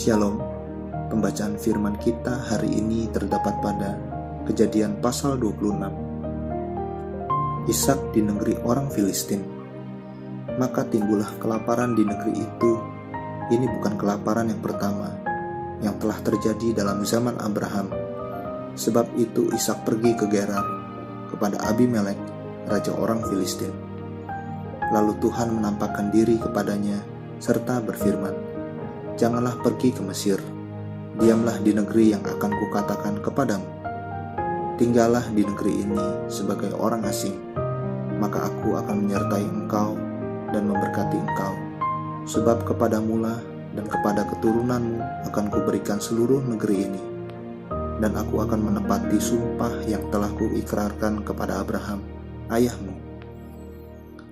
Shalom. Pembacaan firman kita hari ini terdapat pada Kejadian pasal 26. Ishak di negeri orang Filistin. Maka timbullah kelaparan di negeri itu. Ini bukan kelaparan yang pertama yang telah terjadi dalam zaman Abraham. Sebab itu Ishak pergi ke Gerar kepada Abimelek, raja orang Filistin. Lalu Tuhan menampakkan diri kepadanya serta berfirman, "Janganlah pergi ke Mesir, diamlah di negeri yang akan kukatakan kepadamu. Tinggallah di negeri ini sebagai orang asing, maka aku akan menyertai engkau dan memberkati engkau. Sebab kepadamulah dan kepada keturunanmu akan kuberikan seluruh negeri ini. Dan aku akan menepati sumpah yang telah kuikrarkan kepada Abraham, ayahmu.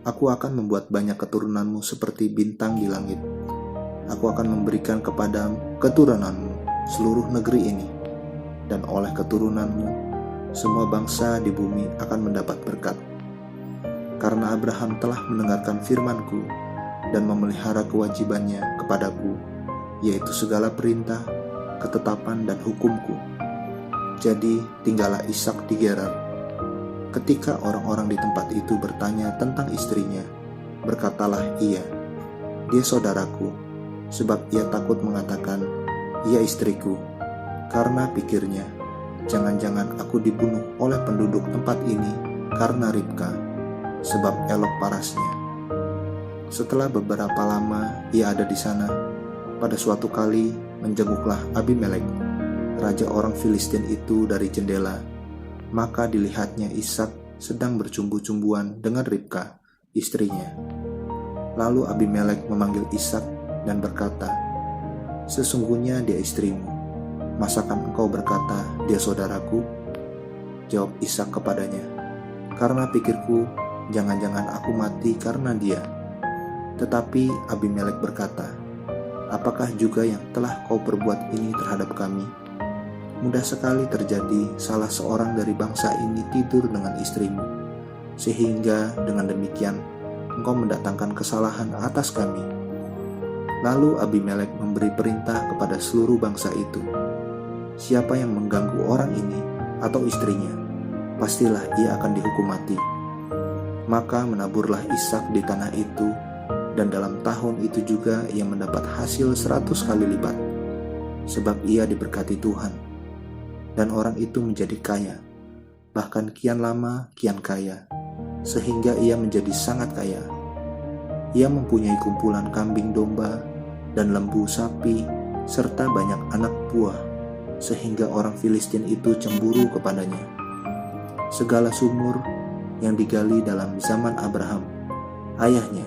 Aku akan membuat banyak keturunanmu seperti bintang di langit. Aku akan memberikan kepada keturunanmu seluruh negeri ini, dan oleh keturunanmu semua bangsa di bumi akan mendapat berkat. Karena Abraham telah mendengarkan firman-Ku dan memelihara kewajibannya kepadaku, yaitu segala perintah, ketetapan dan hukum-Ku. Jadi tinggallah Ishak di Gerar." Ketika orang-orang di tempat itu bertanya tentang istrinya, berkatalah ia, "Dia saudaraku," sebab ia takut mengatakan, "Ia istriku," karena pikirnya, "Jangan-jangan aku dibunuh oleh penduduk tempat ini karena Ribka, sebab elok parasnya." Setelah beberapa lama ia ada di sana, pada suatu kali menjenguklah Abimelek, raja orang Filistin itu dari jendela. Maka dilihatnya Ishak sedang bercumbu-cumbuan dengan Ribka, istrinya. Lalu Abimelek memanggil Ishak dan berkata, "Sesungguhnya dia istrimu. Masakan engkau berkata, 'Dia saudaraku'?" Jawab Ishak kepadanya, "Karena pikirku, jangan-jangan aku mati karena dia." Tetapi Abimelek berkata, "Apakah juga yang telah kau perbuat ini terhadap kami? Mudah sekali terjadi salah seorang dari bangsa ini tidur dengan istrimu, sehingga dengan demikian engkau mendatangkan kesalahan atas kami." Lalu Abimelek memberi perintah kepada seluruh bangsa itu, "Siapa yang mengganggu orang ini atau istrinya, pastilah ia akan dihukum mati." Maka menaburlah Ishak di tanah itu, dan dalam tahun itu juga ia mendapat hasil 100 kali lipat, sebab ia diberkati Tuhan. Dan orang itu menjadi kaya, bahkan kian lama kian kaya, sehingga ia menjadi sangat kaya. Ia mempunyai kumpulan kambing domba dan lembu sapi, serta banyak anak buah, sehingga orang Filistin itu cemburu kepadanya. Segala sumur yang digali dalam zaman Abraham, ayahnya,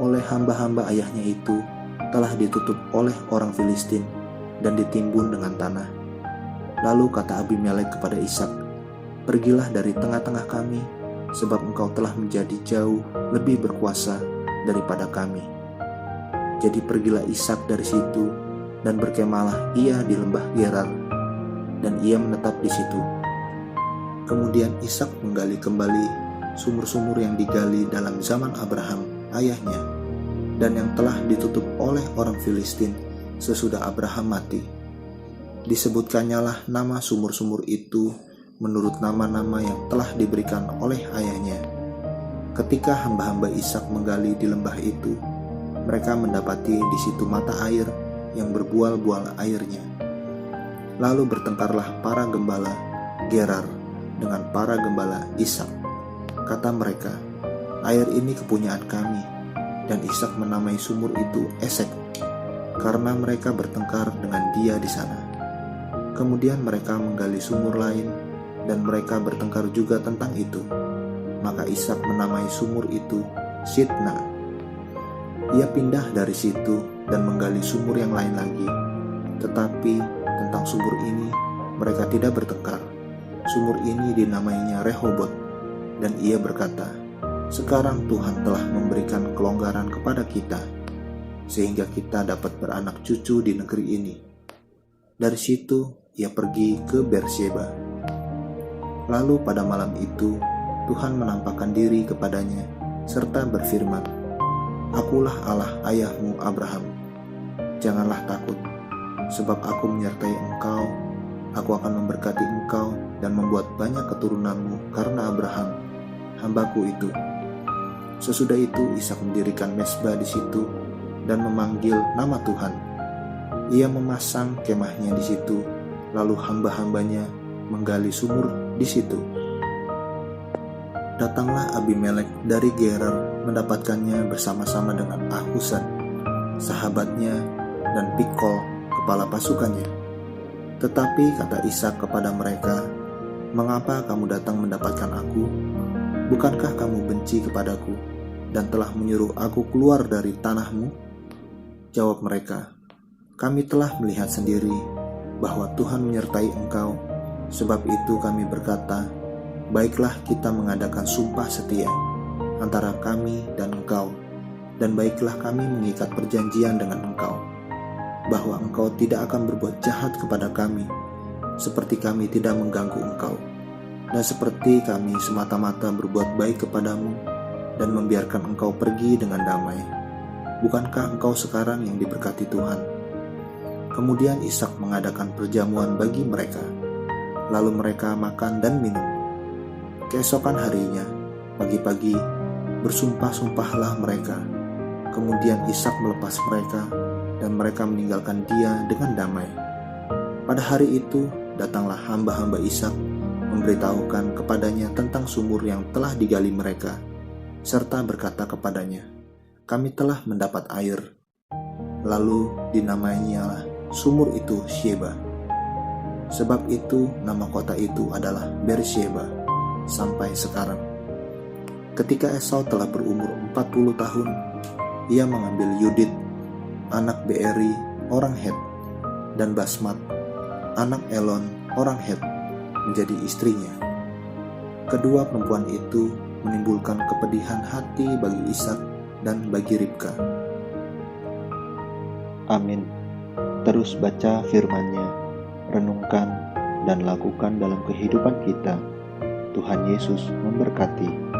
oleh hamba-hamba ayahnya itu telah ditutup oleh orang Filistin dan ditimbun dengan tanah. Lalu kata Abimelek kepada Ishak, "Pergilah dari tengah-tengah kami, sebab engkau telah menjadi jauh lebih berkuasa daripada kami." Jadi pergilah Ishak dari situ, dan berkemahlah ia di lembah Gerar, dan ia menetap di situ. Kemudian Ishak menggali kembali sumur-sumur yang digali dalam zaman Abraham, ayahnya, dan yang telah ditutup oleh orang Filistin sesudah Abraham mati. Disebutkannya nama sumur-sumur itu menurut nama-nama yang telah diberikan oleh ayahnya. Ketika hamba-hamba Ishak menggali di lembah itu, mereka mendapati di situ mata air yang berbual-bual airnya. Lalu bertengkarlah para gembala Gerar dengan para gembala Ishak. Kata mereka, "Air ini kepunyaan kami." Dan Ishak menamai sumur itu Esek, karena mereka bertengkar dengan dia di sana. Kemudian mereka menggali sumur lain, dan mereka bertengkar juga tentang itu. Maka Ishak menamai sumur itu Sitna. Ia pindah dari situ dan menggali sumur yang lain lagi. Tetapi tentang sumur ini mereka tidak bertengkar. Sumur ini dinamainya Rehobot, dan ia berkata, "Sekarang Tuhan telah memberikan kelonggaran kepada kita, sehingga kita dapat beranak cucu di negeri ini." Dari situ ia pergi ke Beersheba. Lalu pada malam itu Tuhan menampakkan diri kepadanya serta berfirman, "Akulah Allah ayahmu Abraham. Janganlah takut, sebab aku menyertai engkau, aku akan memberkati engkau dan membuat banyak keturunanmu karena Abraham, hambaku itu." Sesudah itu Ishak mendirikan mezbah di situ dan memanggil nama Tuhan. Ia memasang kemahnya di situ, lalu hamba-hambanya menggali sumur di situ. Datanglah Abimelek dari Gerar mendapatkannya bersama-sama dengan Ahuzat, sahabatnya, dan Pikol, kepala pasukannya. Tetapi kata Ishak kepada mereka, "Mengapa kamu datang mendapatkan aku? Bukankah kamu benci kepadaku dan telah menyuruh aku keluar dari tanahmu?" Jawab mereka, "Kami telah melihat sendiri bahwa Tuhan menyertai engkau. Sebab itu kami berkata, baiklah kita mengadakan sumpah setia antara kami dan engkau, dan baiklah kami mengikat perjanjian dengan engkau, bahwa engkau tidak akan berbuat jahat kepada kami, seperti kami tidak mengganggu engkau, dan seperti kami semata-mata berbuat baik kepadamu, dan membiarkan engkau pergi dengan damai. Bukankah engkau sekarang yang diberkati Tuhan?" Kemudian Ishak mengadakan perjamuan bagi mereka. Lalu mereka makan dan minum. Keesokan harinya, pagi-pagi, bersumpah-sumpahlah mereka. Kemudian Ishak melepas mereka, dan mereka meninggalkan dia dengan damai. Pada hari itu, datanglah hamba-hamba Ishak memberitahukan kepadanya tentang sumur yang telah digali mereka, serta berkata kepadanya, "Kami telah mendapat air." Lalu dinamainyalah sumur itu Sheba. Sebab itu nama kota itu adalah Beersheba sampai sekarang. Ketika Esau telah berumur 40 tahun, ia mengambil Yudit, anak Beeri, orang Het, dan Basmat, anak Elon, orang Het, menjadi istrinya. Kedua perempuan itu menimbulkan kepedihan hati bagi Ishak dan bagi Ribka. Amin. Terus baca firman-Nya, renungkan dan lakukan dalam kehidupan kita. Tuhan Yesus memberkati.